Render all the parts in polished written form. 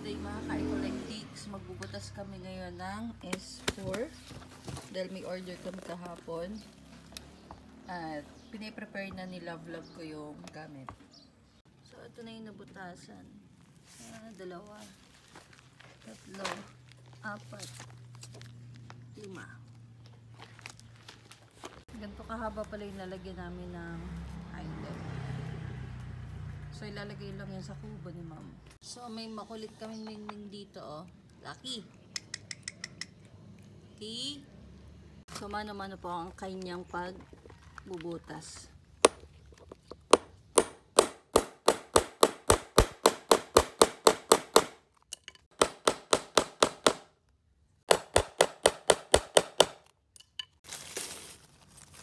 day mga ka-ecollectics, magbubutas kami ngayon ng S4 dahil may order kami kahapon at piniprepare na ni Love ko yung gamit. So ito na yung nabutasan. 2, 3, 4, 5. Ganito kahaba pala yung lalagyan namin ng eyelet. So ilalagay lang yan sa kubo ni ma'am. So may makulit kaming ningning dito, oh. Lucky. Okay. So mano-mano po ang kanyang pagbubutas.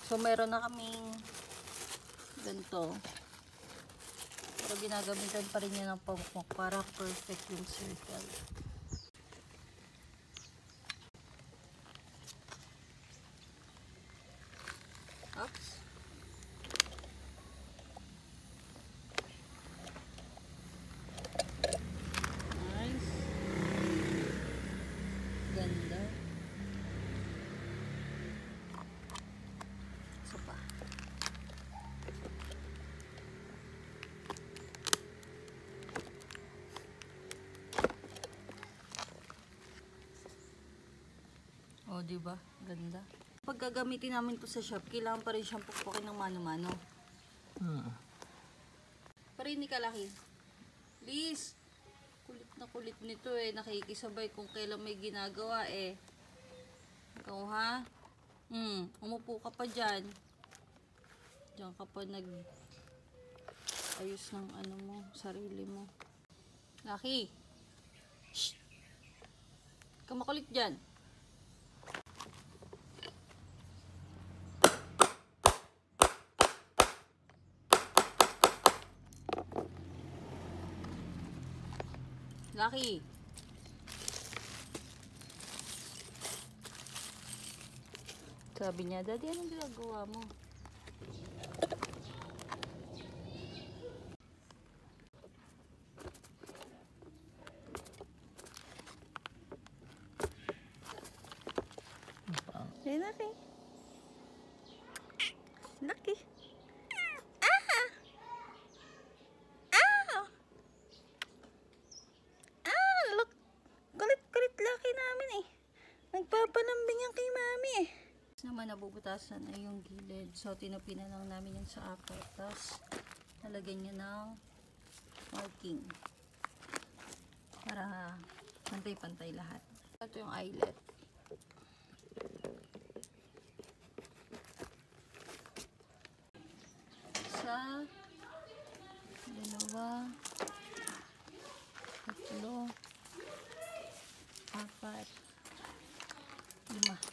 So meron na kaming ganito. Pero ginagamitan pa rin niya ng pamukmok para perfect yung circle. Oops. Nice. Ganda. Isa pa. O, diba? Ganda. Pag gagamitin namin ito sa shop, kailangan pa rin siyang pukpukin ng mano-mano. Parin ni kalaki. Please! Kulit na kulit nito eh. Nakikisabay kung kailan may ginagawa eh. Ikaw ha? Umupo ka pa dyan. Diyan ka pa ayos ng ano mo, sarili mo. Laki! Shh! Ikaw makulit dyan. Lucky. Sabi niya, Daddy, anong ginagawa mo? Hey, Lucky. Lucky. Nagpapalambing yan kay mami eh. Naman nabubutasan ay yung gilid. So tinupinan lang namin yan sa apat. Tapos nalagyan niya ng marking. Para pantay-pantay lahat. Ito yung eyelet. Isa, 2, 3, 4, 5.